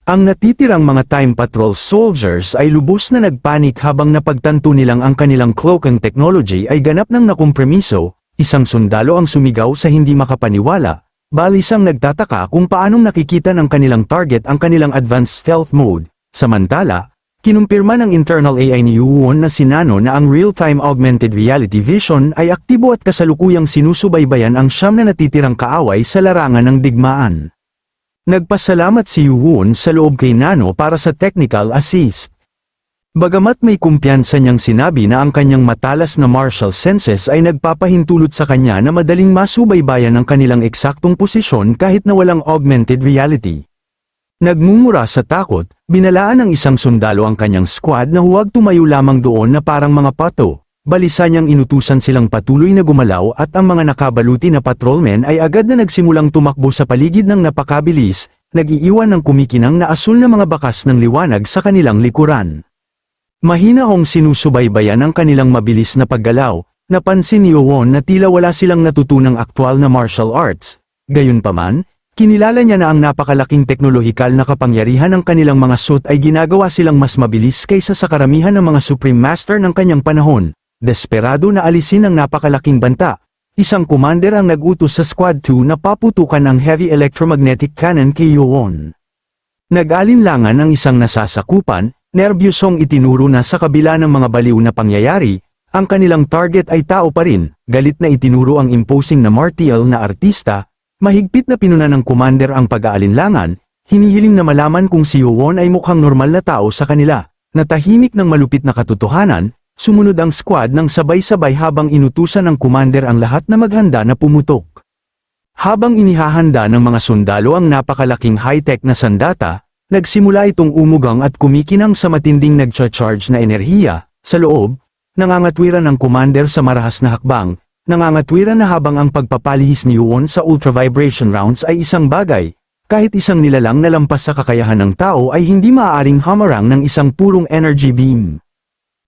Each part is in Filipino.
Ang natitirang mga Time Patrol soldiers ay lubos na nagpanik habang napagtanto nilang ang kanilang cloaking technology ay ganap ng nakompromiso. Isang sundalo ang sumigaw sa hindi makapaniwala, balisang nagtataka kung paanong nakikita ng kanilang target ang kanilang advanced stealth mode. Samantala, kinumpirma ng internal AI ni Yuwon na si Nano na ang real-time augmented reality vision ay aktibo at kasalukuyang sinusubaybayan ang siyam na natitirang kaaway sa larangan ng digmaan. Nagpasalamat si Yuwon sa loob kay Nano para sa technical assist. Bagamat may kumpiyansa niyang sinabi na ang kanyang matalas na martial senses ay nagpapahintulot sa kanya na madaling masubaybayan ang kanilang eksaktong posisyon kahit na walang augmented reality. Nagmumura sa takot, binalaan ng isang sundalo ang kanyang squad na huwag tumayo lamang doon na parang mga pato. Balisa niyang inutusan silang patuloy na gumalaw at ang mga nakabaluti na patrolmen ay agad na nagsimulang tumakbo sa paligid ng napakabilis, nag-iiwan ng kumikinang na asul na mga bakas ng liwanag sa kanilang likuran. Mahinahong sinusubaybayan ang kanilang mabilis na paggalaw, napansin ni Yuwon na tila wala silang natutunang aktwal na martial arts. Gayunpaman, kinilala niya na ang napakalaking teknolohikal na kapangyarihan ng kanilang mga suit ay ginagawa silang mas mabilis kaysa sa karamihan ng mga Supreme Master ng kanyang panahon. Desperado na alisin ang napakalaking banta, isang commander ang nag-utos sa Squad 2 na paputukan ang heavy electromagnetic cannon kay Yuwon. Nag-alinlangan ang isang nasasakupan, nerbyosong itinuro na sa kabila ng mga baliw na pangyayari, ang kanilang target ay tao pa rin. Galit na itinuro ang imposing na martial na artista, mahigpit na pinuna ng commander ang pag-aalinlangan, hinihiling na malaman kung si Yuwon ay mukhang normal na tao sa kanila. Natahimik ng malupit na katotohanan, sumunod ang squad ng sabay-sabay habang inutusan ng commander ang lahat na maghanda na pumutok. Habang inihahanda ng mga sundalo ang napakalaking high-tech na sandata, nagsimula itong umugang at kumikinang sa matinding nagcha-charge na enerhiya. Sa loob, nangangatwiran ng commander sa marahas na hakbang, nangangatwiran na habang ang pagpapalihis ni Yuwon sa ultra-vibration rounds ay isang bagay, kahit isang nilalang na lampas sa kakayahan ng tao ay hindi maaaring hamarang ng isang purong energy beam.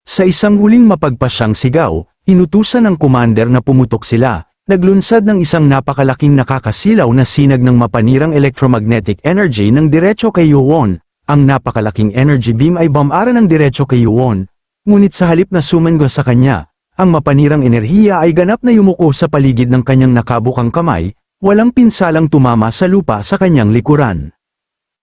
Sa isang huling mapagpasyang sigaw, inutusan ng commander na pumutok sila, naglunsad ng isang napakalaking nakakasilaw na sinag ng mapanirang electromagnetic energy ng diretso kay Yuwon. Ang napakalaking energy beam ay bumara ng diretso kay Yuwon, ngunit sa halip na sumangga sa kanya, ang mapanirang enerhiya ay ganap na yumuko sa paligid ng kanyang nakabukang kamay, walang pinsalang tumama sa lupa sa kanyang likuran.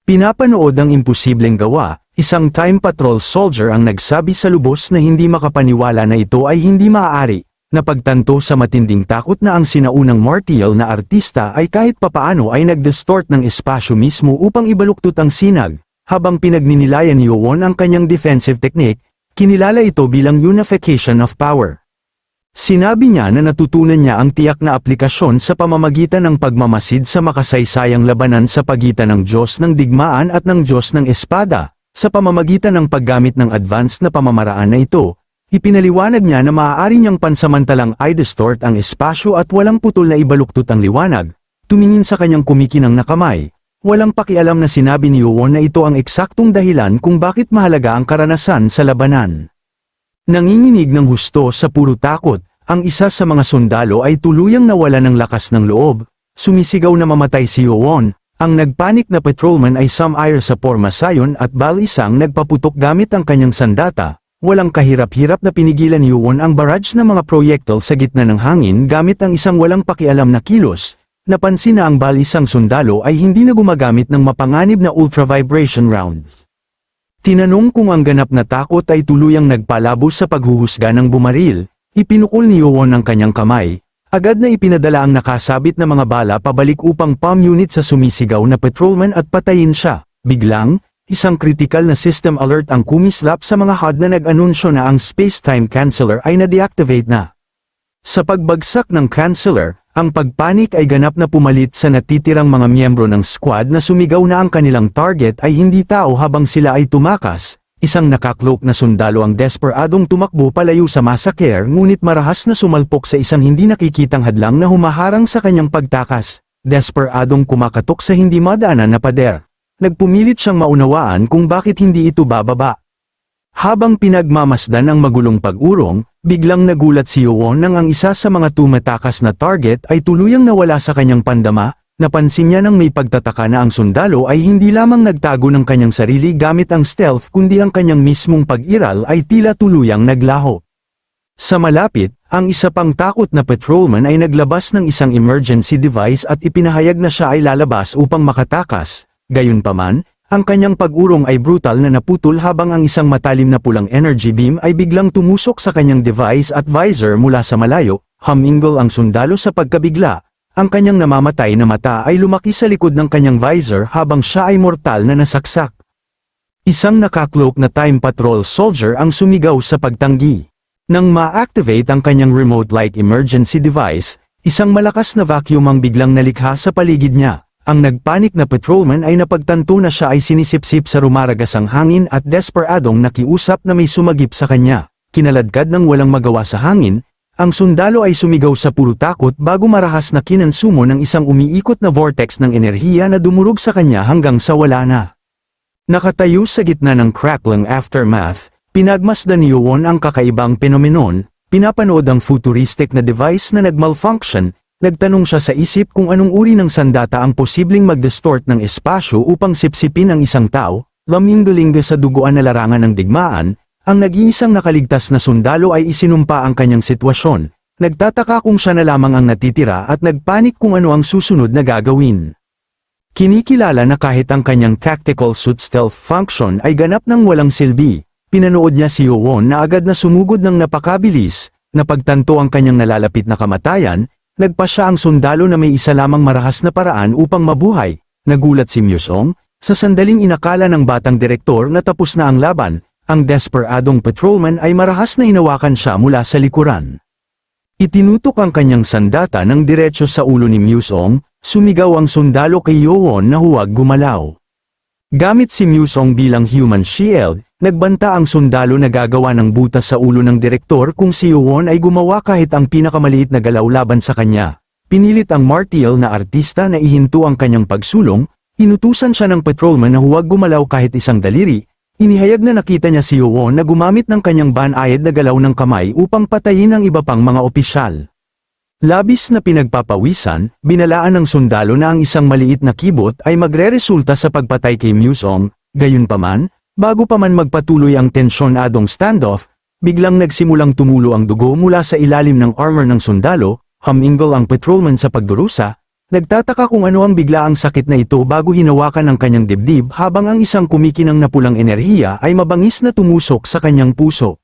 Pinapanood ang imposibleng gawa. Isang Time Patrol soldier ang nagsabi sa lubos na hindi makapaniwala na ito ay hindi maaari, napagtanto sa matinding takot na ang sinaunang martial na artista ay kahit papaano ay nag-distort ng espasyo mismo upang ibaluktot ang sinag. Habang pinagninilayan ni Yuwon ang kanyang defensive technique, kinilala ito bilang unification of power. Sinabi niya na natutunan niya ang tiyak na aplikasyon sa pamamagitan ng pagmamasid sa makasaysayang labanan sa pagitan ng Diyos ng digmaan at ng Diyos ng espada. Sa pamamagitan ng paggamit ng advanced na pamamaraan na ito, ipinaliwanag niya na maaari niyang pansamantalang i-distort ang espasyo at walang putol na ibaluktot ang liwanag. Tumingin sa kanyang kumikinang na kamay, walang pakialam na sinabi ni Yuwon na ito ang eksaktong dahilan kung bakit mahalaga ang karanasan sa labanan. Nanginginig ng husto sa puro takot, ang isa sa mga sundalo ay tuluyang nawala ng lakas ng loob, sumisigaw na mamatay si Yuwon. Ang nagpanik na patrolman ay sumire sa pormasayon at balisang nagpaputok gamit ang kanyang sandata. Walang kahirap-hirap na pinigilan ni Yuwon ang barrage ng mga proyektil sa gitna ng hangin gamit ang isang walang pakialam na kilos. Napansin na ang balisang sundalo ay hindi na gumagamit ng mapanganib na ultra-vibration rounds. Tinanong kung ang ganap na takot ay tuluyang nagpalabo sa paghuhusga ng bumaril, ipinukol ni Yuwon ang kanyang kamay. Agad na ipinadala ang nakasabit na mga bala pabalik upang palm unit sa sumisigaw na patrolman at patayin siya. Biglang, isang critical na system alert ang kumislap sa mga HUD na nag-anunsyo na ang space-time canceller ay na-deactivate na. Sa pagbagsak ng canceller, ang pagpanik ay ganap na pumalit sa natitirang mga miyembro ng squad na sumigaw na ang kanilang target ay hindi tao habang sila ay tumakas. Isang nakakloak na sundalo ang desperadong tumakbo palayo sa massacre ngunit marahas na sumalpok sa isang hindi nakikitang hadlang na humaharang sa kanyang pagtakas. Desperadong kumakatok sa hindi madaanan na pader. Nagpumilit siyang maunawaan kung bakit hindi ito bababa. Habang pinagmamasdan ang magulong pag-urong, biglang nagulat si Yuwon nang ang isa sa mga tumatakas na target ay tuluyang nawala sa kanyang pandama. Napansin niya nang may pagtataka na ang sundalo ay hindi lamang nagtago ng kanyang sarili gamit ang stealth kundi ang kanyang mismong pag-iral ay tila tuluyang naglaho. Sa malapit, ang isa pang takot na patrolman ay naglabas ng isang emergency device at ipinahayag na siya ay lalabas upang makatakas. Gayunpaman, ang kanyang pag-urong ay brutal na naputol habang ang isang matalim na pulang energy beam ay biglang tumusok sa kanyang device at visor mula sa malayo. Humingle ang sundalo sa pagkabigla. Ang kanyang namamatay na mata ay lumaki sa likod ng kanyang visor habang siya ay mortal na nasaksak. Isang nakakloak na time patrol soldier ang sumigaw sa pagtanggi. Nang ma-activate ang kanyang remote-like emergency device, isang malakas na vacuum ang biglang nalikha sa paligid niya. Ang nagpanik na patrolman ay napagtanto na siya ay sinisipsip sa rumaragasang hangin at desperadong nakiusap na may sumagip sa kanya. Kinaladkad ng walang magawa sa hangin, ang sundalo ay sumigaw sa puro takot bago marahas na kinansumo ng isang umiikot na vortex ng enerhiya na dumurog sa kanya hanggang sa wala na. Nakatayo sa gitna ng crackling aftermath, pinagmasdan ni Yuon ang kakaibang phenomenon, pinapanood ang futuristic na device na nagmalfunction, nagtanong siya sa isip kung anong uri ng sandata ang posibleng mag-distort ng espasyo upang sipsipin ang isang tao, laminggaling sa duguan na larangan ng digmaan. Ang nag-iisang nakaligtas na sundalo ay isinumpa ang kanyang sitwasyon, nagtataka kung siya na lamang ang natitira at nagpanik kung ano ang susunod na gagawin. Kinikilala na kahit ang kanyang tactical suit stealth function ay ganap ng walang silbi, pinanood niya si Yuon na agad na sumugod ng napakabilis, napagtanto ang kanyang nalalapit na kamatayan, nagpa siya ang sundalo na may isa lamang marahas na paraan upang mabuhay. Nagulat si Myusong, sa sandaling inakala ng batang direktor na tapos na ang laban. Ang desperadong patrolman ay marahas na hinawakan siya mula sa likuran. Itinutok ang kanyang sandata ng diretso sa ulo ni Myusong, sumigaw ang sundalo kay Yuon na huwag gumalaw. Gamit si Myusong bilang human shield, nagbanta ang sundalo na gagawa ng butas sa ulo ng direktor kung si Yuon ay gumawa kahit ang pinakamaliit na galaw laban sa kanya. Pinilit ang martial na artista na ihinto ang kanyang pagsulong, inutusan siya ng patrolman na huwag gumalaw kahit isang daliri. Inihayag na nakita niya si Yuon na gumamit ng kanyang banayad na galaw ng kamay upang patayin ang iba pang mga opisyal. Labis na pinagpapawisan, binalaan ng sundalo na ang isang maliit na kibot ay magreresulta sa pagpatay kay Myusong. Gayunpaman, bago pa man magpatuloy ang tensyonadong standoff, biglang nagsimulang tumulo ang dugo mula sa ilalim ng armor ng sundalo. Humingle ang patrolman sa pagdurusa. Nagtataka kung ano ang biglaang sakit na ito bago hinawakan ang kanyang dibdib habang ang isang kumikinang na pulang enerhiya ay mabangis na tumusok sa kanyang puso.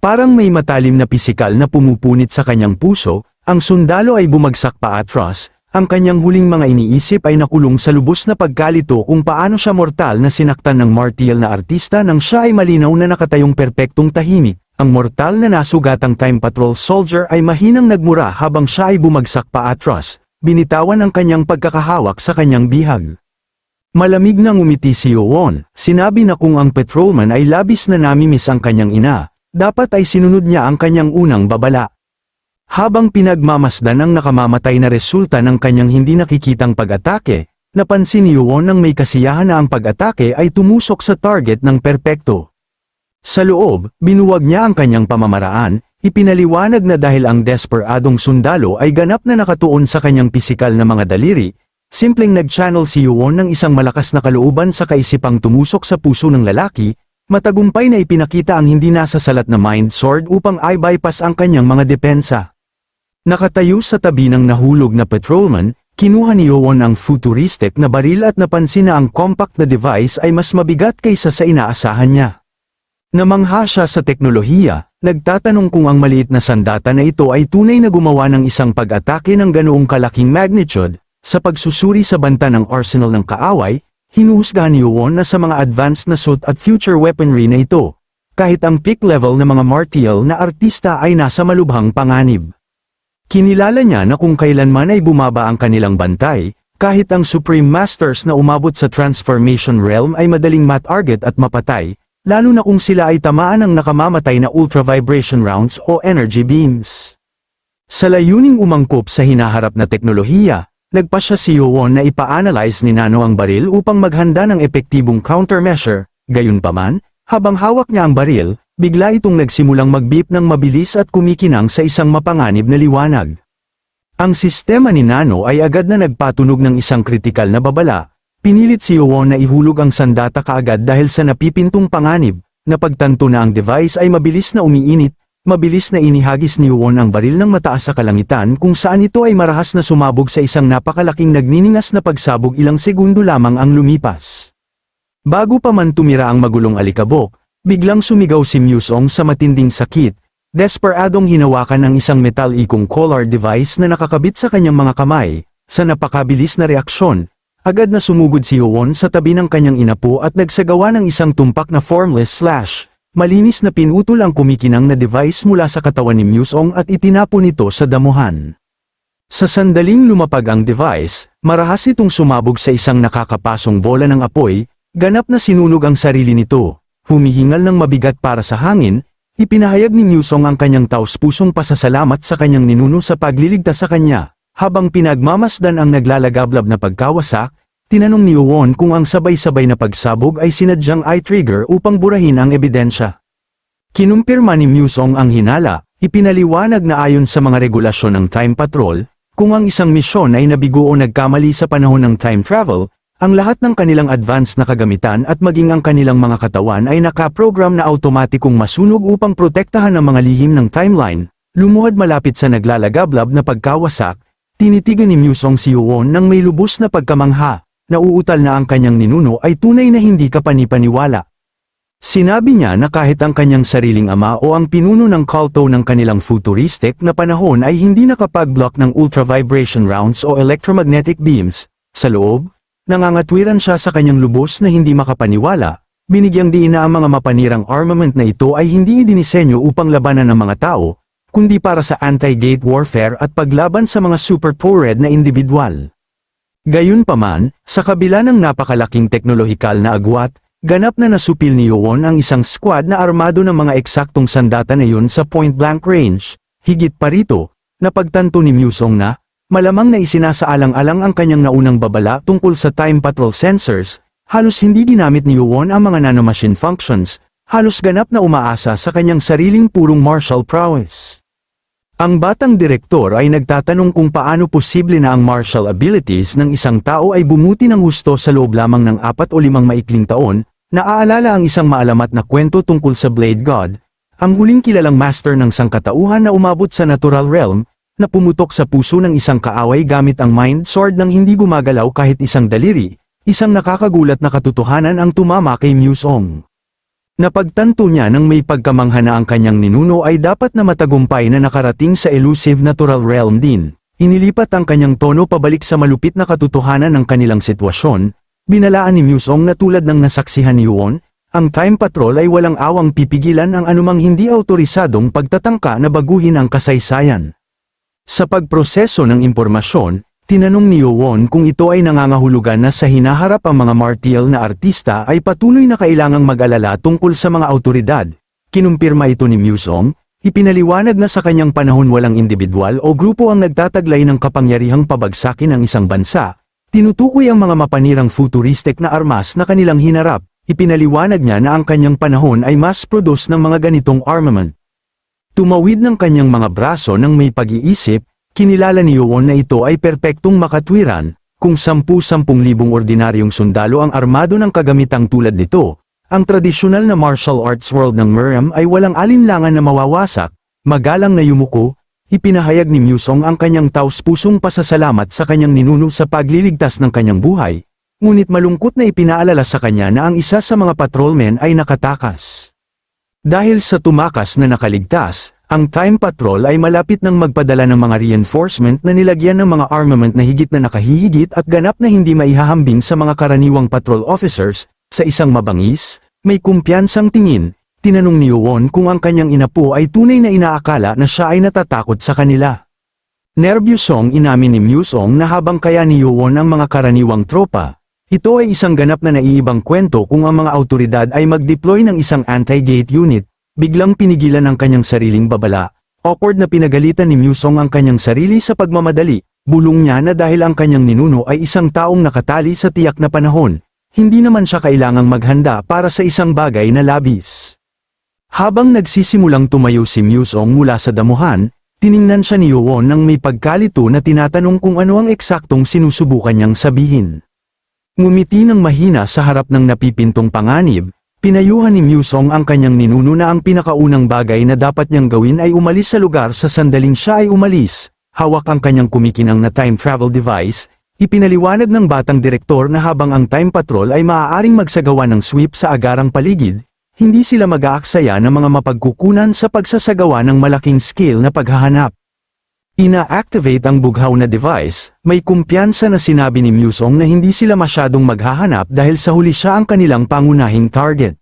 Parang may matalim na pisikal na pumupunit sa kanyang puso, ang sundalo ay bumagsak paatras, ang kanyang huling mga iniisip ay nakulong sa lubos na pagkalito kung paano siya mortal na sinaktan ng martial na artista nang siya ay malinaw na nakatayong perpektong tahimik. Ang mortal na nasugatang time patrol soldier ay mahinang nagmura habang siya ay bumagsak paatras. Binitawan ang kanyang pagkakahawak sa kanyang bihag. Malamig na ngumiti si Yuon, sinabi na kung ang patrolman ay labis na namimiss ang kanyang ina, dapat ay sinunod niya ang kanyang unang babala. Habang pinagmamasdan ang nakamamatay na resulta ng kanyang hindi nakikitang pag-atake, napansin ni Yuon nang may kasiyahan na ang pag-atake ay tumusok sa target ng perpekto. Sa loob, binuwag niya ang kanyang pamamaraan. Ipinaliwanag na dahil ang desperadong sundalo ay ganap na nakatuon sa kanyang pisikal na mga daliri, simpleng nag-channel si Yuon ng isang malakas na kalooban sa kaisipang tumusok sa puso ng lalaki, matagumpay na ipinakita ang hindi nasasalat na mind sword upang i-bypass ang kanyang mga depensa. Nakatayo sa tabi ng nahulog na patrolman, kinuha ni Yuon ang futuristic na baril at napansin na ang compact na device ay mas mabigat kaysa sa inaasahan niya. Namangha siya sa teknolohiya, nagtatanong kung ang maliit na sandata na ito ay tunay na gumawa ng isang pag-atake ng ganoong kalaking magnitude. Sa pagsusuri sa banta ng arsenal ng kaaway, hinuhusgahan ni Yuon na sa mga advanced na suit at future weaponry na ito, kahit ang peak level na mga martial na artista ay nasa malubhang panganib. Kinilala niya na kung kailanman ay bumaba ang kanilang bantay, kahit ang Supreme Masters na umabot sa Transformation Realm ay madaling mat-target at mapatay, lalo na kung sila ay tamaan ng nakamamatay na ultra-vibration rounds o energy beams. Sa layuning umangkop sa hinaharap na teknolohiya, nagpa siya si Yuon na ipa-analyze ni Nano ang baril upang maghanda ng epektibong countermeasure. Gayunpaman, habang hawak niya ang baril, bigla itong nagsimulang mag-beep ng mabilis at kumikinang sa isang mapanganib na liwanag. Ang sistema ni Nano ay agad na nagpatunog ng isang kritikal na babala. Pinilit si Yuon na ihulog ang sandata kaagad dahil sa napipintong panganib. Napagtanto na ang device ay mabilis na umiinit, mabilis na inihagis ni Yuon ang baril ng mataas sa kalangitan kung saan ito ay marahas na sumabog sa isang napakalaking nagniningas na pagsabog. Ilang segundo lamang ang lumipas. Bago pa man tumira ang magulong alikabok, biglang sumigaw si Musong sa matinding sakit. Desperadong hinawakan ang isang metal ikong collar device na nakakabit sa kanyang mga kamay. Sa napakabilis na reaksyon, agad na sumugod si Yuon sa tabi ng kanyang inapo at nagsagawa ng isang tumpak na formless slash. Malinis na pinutol ang kumikinang na device mula sa katawan ni Musong at itinapon ito sa damuhan. Sa sandaling lumapag ang device, marahas itong sumabog sa isang nakakapasong bola ng apoy, ganap na sinunog ang sarili nito. Humihingal ng mabigat para sa hangin, ipinahayag ni Musong ang kanyang taos-pusong pasasalamat sa kanyang ninuno sa pagliligtas sa kanya. Habang pinagmamasdan ang naglalagablab na pagkawasak, tinanong ni Yuon kung ang sabay-sabay na pagsabog ay sinadyang eye-trigger upang burahin ang ebidensya. Kinumpirma ni Musong ang hinala, ipinaliwanag na ayon sa mga regulasyon ng Time Patrol, kung ang isang misyon ay nabigo o nagkamali sa panahon ng time travel, ang lahat ng kanilang advanced na kagamitan at maging ang kanilang mga katawan ay nakaprogram na automatikong masunog upang protektahan ang mga lihim ng timeline. Lumuhad malapit sa naglalagablab na pagkawasak, tinitigan ni Musong si Yuon nang may lubos na pagkamangha, nauutal na ang kanyang ninuno ay tunay na hindi kapanipaniwala. Sinabi niya na kahit ang kanyang sariling ama o ang pinuno ng kulto ng kanilang futuristic na panahon ay hindi nakapag-block ng ultravibration rounds o electromagnetic beams, sa loob, nangangatwiran siya sa kanyang lubos na hindi makapaniwala, binigyang diin na ang mga mapanirang armament na ito ay hindi idinisenyo upang labanan ng mga tao, kundi para sa anti-gate warfare at paglaban sa mga super-powered na individual. Gayunpaman, sa kabila ng napakalaking teknolohikal na agwat, ganap na nasupil ni Yuon ang isang squad na armado ng mga eksaktong sandata na iyon sa point-blank range. Higit pa rito, napagtanto ni Musong na, malamang na isinasaalang-alang ang kanyang naunang babala tungkol sa Time Patrol sensors, halos hindi ginamit ni Yuon ang mga nanomachine functions, halos ganap na umaasa sa kanyang sariling purong martial prowess. Ang batang direktor ay nagtatanong kung paano posible na ang martial abilities ng isang tao ay bumuti ng husto sa loob lamang ng 4 o 5 maikling taon. Naaalala ang isang maalamat na kwento tungkol sa Blade God, ang huling kilalang master ng sangkatauhan na umabot sa natural realm, na pumutok sa puso ng isang kaaway gamit ang mind sword nang hindi gumagalaw kahit isang daliri. Isang nakakagulat na katotohanan ang tumama kay Musong. Napagtanto niya nang may pagkamangha na ang kanyang ninuno ay dapat na matagumpay na nakarating sa elusive natural realm din. Inilipat ang kanyang tono pabalik sa malupit na katotohanan ng kanilang sitwasyon. Binalaan ni Musong na tulad ng nasaksihan ni Yuon, ang Time Patrol ay walang awang pipigilan ang anumang hindi autorisadong pagtatangka na baguhin ang kasaysayan. Sa pagproseso ng impormasyon, tinanong ni Yuon kung ito ay nangangahulugan na sa hinaharap ang mga martial na artista ay patuloy na kailangang mag-alala tungkol sa mga autoridad. Kinumpirma ito ni Musong, ipinaliwanag na sa kanyang panahon walang individual o grupo ang nagtataglay ng kapangyarihang pabagsakin ng isang bansa. Tinutukoy ang mga mapanirang futuristic na armas na kanilang hinarap. Ipinaliwanag niya na ang kanyang panahon ay mass-produce ng mga ganitong armament. Tumawid ng kanyang mga braso nang may pag-iisip, kinilala ni Yuon na ito ay perpektong makatwiran, kung 10,000 ordinaryong sundalo ang armado ng kagamitang tulad nito, ang tradisyonal na martial arts world ng Miriam ay walang alinlangan na mawawasak. Magalang na yumuko, ipinahayag ni Musong ang kanyang taos-pusong pasasalamat sa kanyang ninuno sa pagliligtas ng kanyang buhay, ngunit malungkot na ipinaalala sa kanya na ang isa sa mga patrolmen ay nakatakas. Dahil sa tumakas na nakaligtas, ang Time Patrol ay malapit nang magpadala ng mga reinforcement na nilagyan ng mga armament na higit na nakahihigit at ganap na hindi maihahambing sa mga karaniwang patrol officers. Sa isang mabangis, may kumpiyansang tingin, tinanong ni Yuon kung ang kanyang inapo ay tunay na inaakala na siya ay natatakot sa kanila. Nerbyosong inamin ni Musong na habang kaya ni Yuon ang mga karaniwang tropa, ito ay isang ganap na naiibang kwento kung ang mga autoridad ay mag-deploy ng isang anti-gate unit. Biglang pinigilan ang kanyang sariling babala. Awkward na pinagalitan ni Musong ang kanyang sarili sa pagmamadali. Bulong niya na dahil ang kanyang ninuno ay isang taong nakatali sa tiyak na panahon, hindi naman siya kailangang maghanda para sa isang bagay na labis. Habang nagsisimulang tumayo si Musong mula sa damuhan, Tiningnan siya ni Yuon nang may pagkalito na tinatanong kung ano ang eksaktong sinusubukan niyang sabihin. Ngumiti ng mahina sa harap ng napipintong panganib, pinayuhan ni Musong ang kanyang ninuno na ang pinakaunang bagay na dapat niyang gawin ay umalis sa lugar sa sandaling siya ay umalis. Hawak ang kanyang kumikinang na time travel device, ipinaliwanag ng batang direktor na habang ang time patrol ay maaaring magsagawa ng sweep sa agarang paligid, hindi sila mag-aaksaya ng mga mapagkukunan sa pagsasagawa ng malaking scale na paghahanap. Ina-activate ang bughaw na device, may kumpiyansa na sinabi ni Musong na hindi sila masyadong maghahanap dahil sa huli siya ang kanilang pangunahing target.